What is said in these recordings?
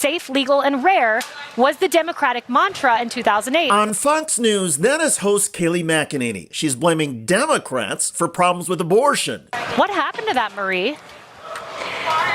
Safe, legal, and rare was the Democratic mantra in 2008. On Fox News, that is host Kayleigh McEnany. She's blaming Democrats for problems with abortion. What happened to that, Marie?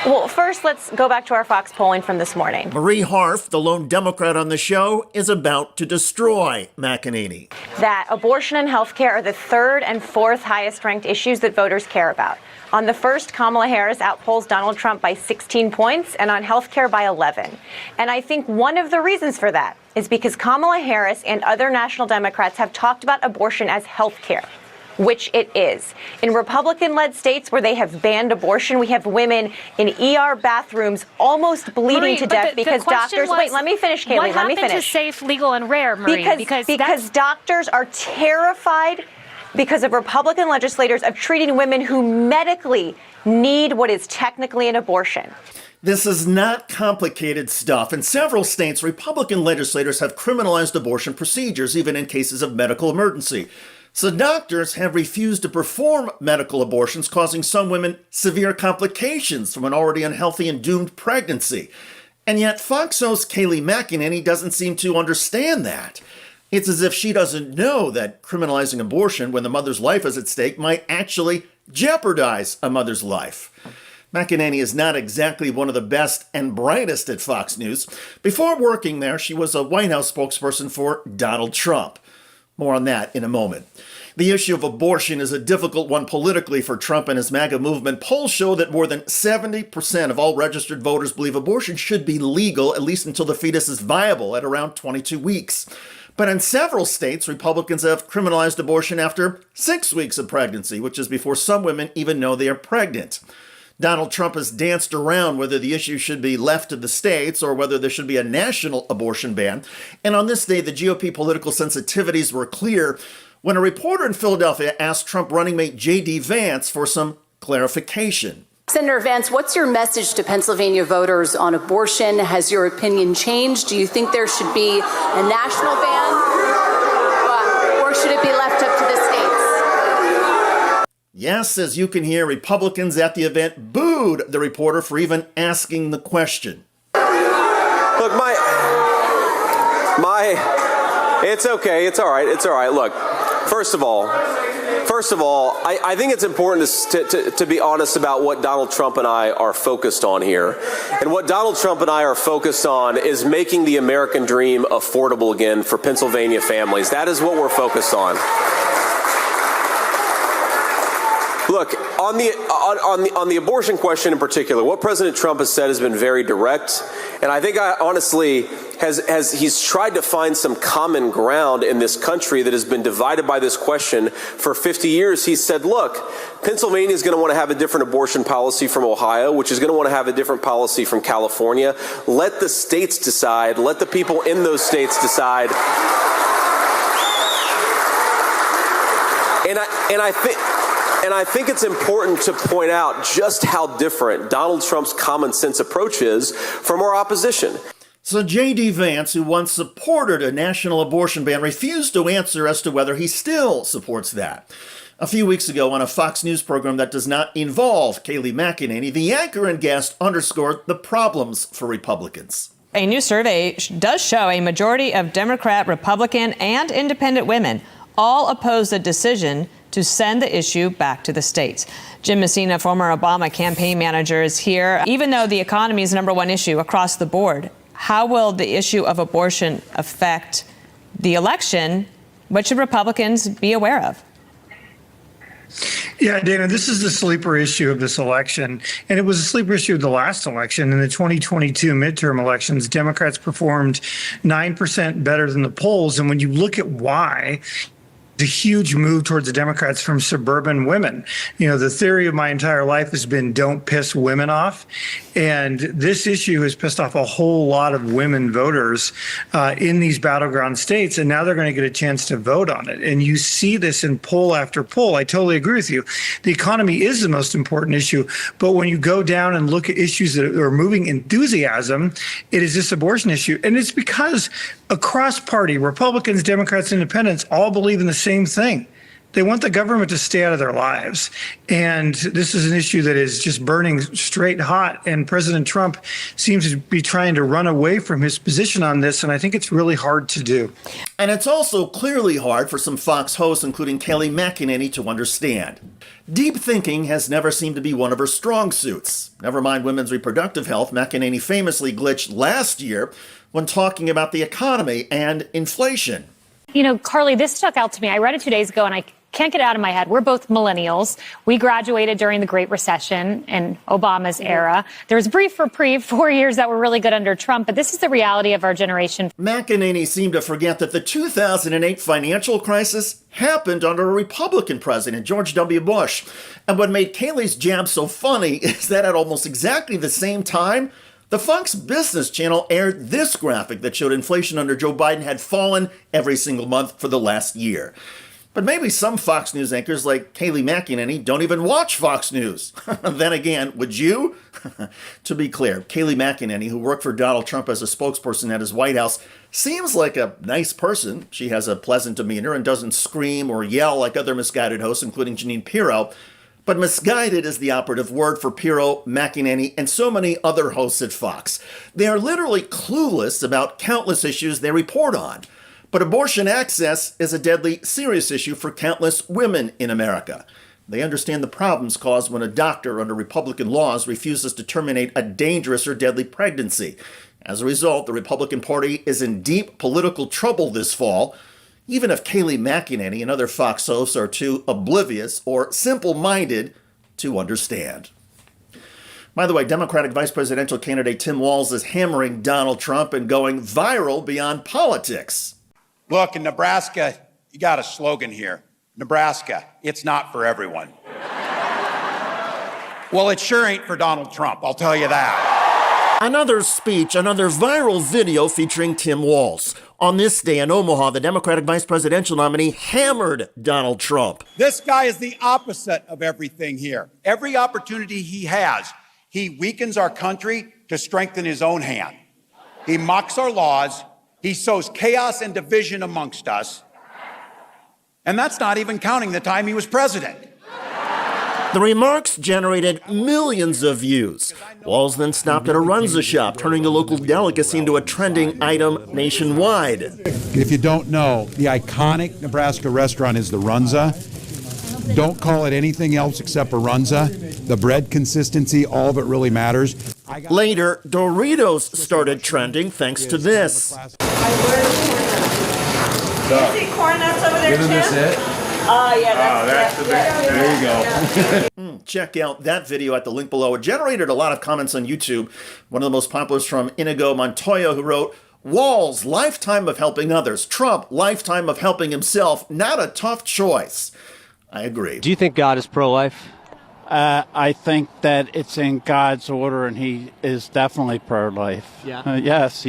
Well, first, let's go back to our Fox polling from this morning. Marie Harf, the lone Democrat on the show, is about to destroy McEnany. That abortion and health care are the third and fourth highest ranked issues that voters care about. On the first, Kamala Harris outpolls Donald Trump by 16 points, and on health care by 11. And I think one of the reasons for that is because Kamala Harris and other national Democrats have talked about abortion as health care, which it is. In Republican-led states where they have banned abortion, we have women in ER bathrooms almost bleeding to death because doctors... Wait, let me finish, Kayleigh. Let me finish. What happened to safe, legal, and rare, Marie? Because doctors are terrified because of Republican legislators of treating women who medically need what is technically an abortion. This is not complicated stuff. In several states, Republican legislators have criminalized abortion procedures, even in cases of medical emergency. So doctors have refused to perform medical abortions, causing some women severe complications from an already unhealthy and doomed pregnancy. And yet Fox host Kayleigh McEnany doesn't seem to understand that. It's as if she doesn't know that criminalizing abortion when the mother's life is at stake might actually jeopardize a mother's life. McEnany is not exactly one of the best and brightest at Fox News. Before working there, she was a White House spokesperson for Donald Trump. More on that in a moment. The issue of abortion is a difficult one politically for Trump and his MAGA movement. Polls show that more than 70% of all registered voters believe abortion should be legal, at least until the fetus is viable at around 22 weeks. But in several states, Republicans have criminalized abortion after 6 weeks of pregnancy, which is before some women even know they are pregnant. Donald Trump has danced around whether the issue should be left to the states or whether there should be a national abortion ban. And on this day, the GOP political sensitivities were clear when a reporter in Philadelphia asked Trump running mate J.D. Vance for some clarification. Senator Vance, what's your message to Pennsylvania voters on abortion? Has your opinion changed? Do you think there should be a national ban, or should it be left up to the states? Yes, as you can hear, Republicans at the event booed the reporter for even asking the question. Look, it's okay. It's all right. It's all right. Look, first of all, I think it's important to be honest about what Donald Trump and I are focused on here. And what Donald Trump and I are focused on is making the American dream affordable again for Pennsylvania families. That is what we're focused on. Look, on the abortion question in particular, what President Trump has said has been very direct, and I think honestly he's tried to find some common ground in this country that has been divided by this question for 50 years. He said, look, Pennsylvania is going to want to have a different abortion policy from Ohio, which is going to want to have a different policy from California. Let the states decide. Let the people in those states decide. And I think it's important to point out just how different Donald Trump's common sense approach is from our opposition. So J.D. Vance, who once supported a national abortion ban, refused to answer as to whether he still supports that. A few weeks ago on a Fox News program that does not involve Kayleigh McEnany, the anchor and guest underscored the problems for Republicans. A new survey does show a majority of Democrat, Republican, and independent women all oppose the decision to send the issue back to the states. Jim Messina, former Obama campaign manager, is here. Even though the economy is the number one issue across the board, how will the issue of abortion affect the election? What should Republicans be aware of? Yeah, Dana, this is the sleeper issue of this election. And it was a sleeper issue of the last election. In the 2022 midterm elections, Democrats performed 9% better than the polls. And when you look at why, a huge move towards the Democrats from suburban women. You know, the theory of my entire life has been don't piss women off. And this issue has pissed off a whole lot of women voters in these battleground states. And now they're going to get a chance to vote on it. And you see this in poll after poll. I totally agree with you. The economy is the most important issue. But when you go down and look at issues that are moving enthusiasm, it is this abortion issue. And it's because across party, Republicans, Democrats, Independents all believe in the same thing. They want the government to stay out of their lives. And this is an issue that is just burning straight hot. And President Trump seems to be trying to run away from his position on this. And I think it's really hard to do. And it's also clearly hard for some Fox hosts, including Kayleigh McEnany, to understand. Deep thinking has never seemed to be one of her strong suits. Never mind women's reproductive health, McEnany famously glitched last year when talking about the economy and inflation. You know, Carly, this stuck out to me. I read it 2 days ago, and I can't get it out of my head. We're both millennials. We graduated during the Great Recession and Obama's era. There was a brief reprieve, 4 years that were really good under Trump, but this is the reality of our generation. McEnany seemed to forget that the 2008 financial crisis happened under a Republican president, George W. Bush. And what made Kayleigh's jab so funny is that at almost exactly the same time, the Fox Business Channel aired this graphic that showed inflation under Joe Biden had fallen every single month for the last year. But maybe some Fox News anchors like Kayleigh McEnany don't even watch Fox News. Then again, would you? To be clear, Kayleigh McEnany, who worked for Donald Trump as a spokesperson at his White House, seems like a nice person. She has a pleasant demeanor and doesn't scream or yell like other misguided hosts, including Jeanine Pirro. But misguided is the operative word for Pirro, McEnany, and so many other hosts at Fox. They are literally clueless about countless issues they report on. But abortion access is a deadly serious issue for countless women in America. They understand the problems caused when a doctor under Republican laws refuses to terminate a dangerous or deadly pregnancy. As a result, the Republican Party is in deep political trouble this fall, even if Kayleigh McEnany and other Fox hosts are too oblivious or simple-minded to understand. By the way, Democratic vice presidential candidate Tim Walz is hammering Donald Trump and going viral beyond politics. Look, in Nebraska, you got a slogan here. Nebraska, it's not for everyone. Well, it sure ain't for Donald Trump, I'll tell you that. Another speech, another viral video featuring Tim Walz. On this day in Omaha, the Democratic vice presidential nominee hammered Donald Trump. This guy is the opposite of everything here. Every opportunity he has, he weakens our country to strengthen his own hand. He mocks our laws. He sows chaos and division amongst us. And that's not even counting the time he was president. The remarks generated millions of views. Walz then stopped at a Runza shop, turning the local delicacy into a trending item nationwide. If you don't know, the iconic Nebraska restaurant is the Runza. Don't call it anything else except a Runza. The bread consistency, all of it really matters. Later, Doritos started trending thanks to this. You see corn nuts over there, too? Oh, yeah, that's the best. There you go. Check out that video at the link below. It generated a lot of comments on YouTube. One of the most popular is from Inigo Montoya, who wrote, Walz, lifetime of helping others. Trump, lifetime of helping himself. Not a tough choice. I agree. Do you think God is pro-life? I think that it's in God's order, and he is definitely pro-life. Yeah. Yes.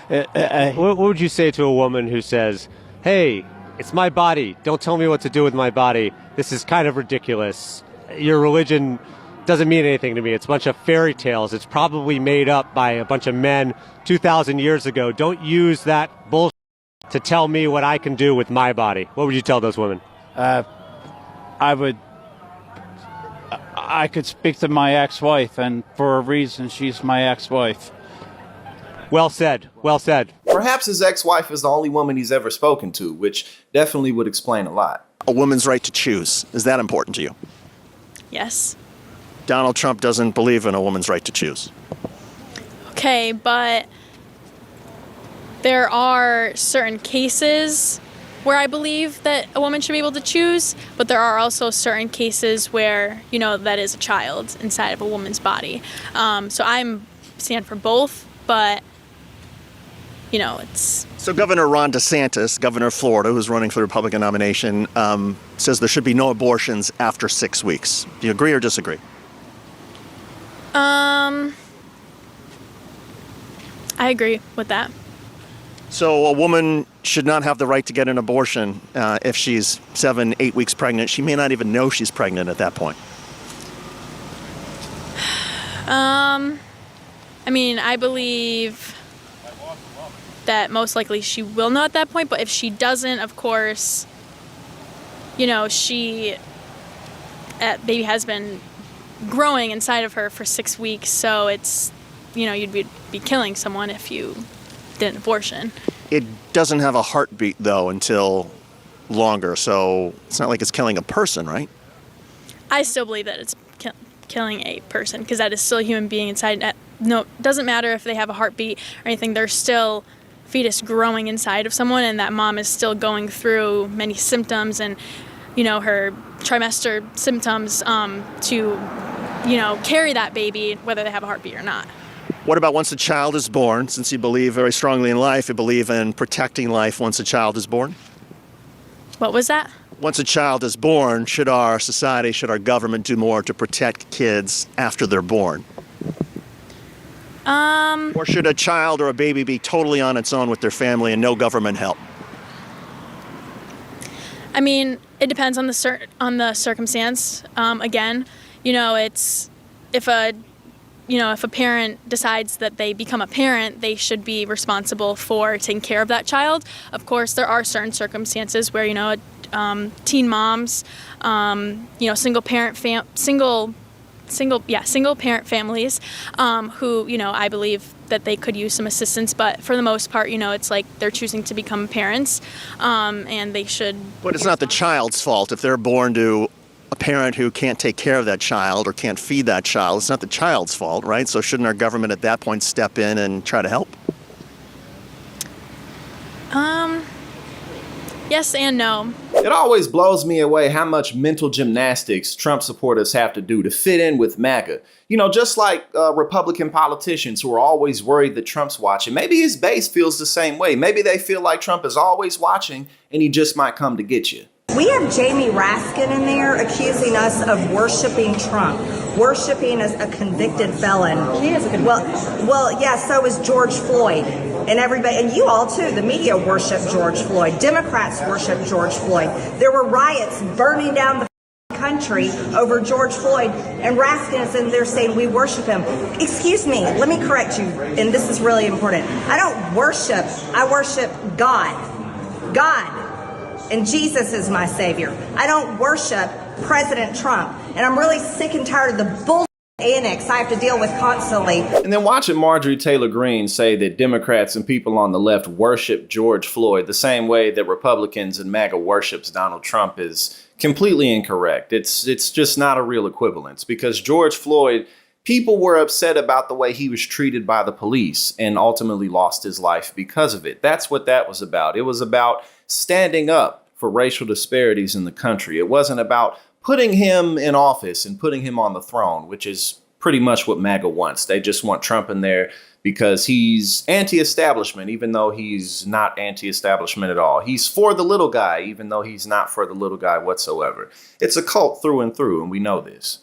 What would you say to a woman who says, hey, it's my body. Don't tell me what to do with my body. This is kind of ridiculous. Your religion doesn't mean anything to me. It's a bunch of fairy tales. It's probably made up by a bunch of men 2,000 years ago. Don't use that bullshit to tell me what I can do with my body. What would you tell those women? I could speak to my ex-wife, and for a reason, she's my ex-wife. Well said. Well said. Perhaps his ex-wife is the only woman he's ever spoken to, which definitely would explain a lot. A woman's right to choose. Is that important to you? Yes. Donald Trump doesn't believe in a woman's right to choose. Okay, but there are certain cases where I believe that a woman should be able to choose, but there are also certain cases where, that is a child inside of a woman's body. So I'm stand for both, but, it's... So Governor Ron DeSantis, governor of Florida, who's running for the Republican nomination, says there should be no abortions after 6 weeks. Do you agree or disagree? I agree with that. So a woman should not have the right to get an abortion if she's 7-8 weeks pregnant. She may not even know she's pregnant at that point. I believe that most likely she will know at that point, but if she doesn't, of course, baby has been growing inside of her for 6 weeks, so it's, you'd be killing someone if you did an abortion. It doesn't have a heartbeat, though, until longer, so it's not like it's killing a person, right? I still believe that it's killing a person, because that is still a human being inside. No, it doesn't matter if they have a heartbeat or anything, there's still fetus growing inside of someone, and that mom is still going through many symptoms and, her trimester symptoms to, carry that baby, whether they have a heartbeat or not. What about once a child is born? Since you believe very strongly in life, you believe in protecting life once a child is born? What was that? Once a child is born, should our society, should our government do more to protect kids after they're born? Or should a child or a baby be totally on its own with their family and no government help? I mean, it depends on the circumstance. Again, it's if a parent decides that they become a parent, they should be responsible for taking care of that child. Of course, there are certain circumstances where, teen moms, single parent families, who, I believe that they could use some assistance, but for the most part, it's like they're choosing to become parents, and they should. But it's not the child's fault if they're born to a parent who can't take care of that child or can't feed that child. It's not the child's fault, right? So shouldn't our government at that point step in and try to help? Yes and no. It always blows me away how much mental gymnastics Trump supporters have to do to fit in with MAGA. Just like Republican politicians who are always worried that Trump's watching. Maybe his base feels the same way. Maybe they feel like Trump is always watching and he just might come to get you. We have Jamie Raskin in there accusing us of worshiping Trump, worshiping as a convicted felon. He is a convicted well, yeah, so is George Floyd. And everybody, and you all too, the media worship George Floyd. Democrats worship George Floyd. There were riots burning down the country over George Floyd, and Raskin is in there saying we worship him. Excuse me, let me correct you, and this is really important. I don't worship, I worship God. God. And Jesus is my savior. I don't worship President Trump. And I'm really sick and tired of the bull annex I have to deal with constantly. And then watching Marjorie Taylor Greene say that Democrats and people on the left worship George Floyd the same way that Republicans and MAGA worships Donald Trump is completely incorrect. It's just not a real equivalence, because George Floyd, people were upset about the way he was treated by the police and ultimately lost his life because of it. That's what that was about. It was about standing up for racial disparities in the country. It wasn't about putting him in office and putting him on the throne, which is pretty much what MAGA wants. They just want Trump in there because he's anti-establishment, even though he's not anti-establishment at all. He's for the little guy, even though he's not for the little guy whatsoever. It's a cult through and through, and we know this.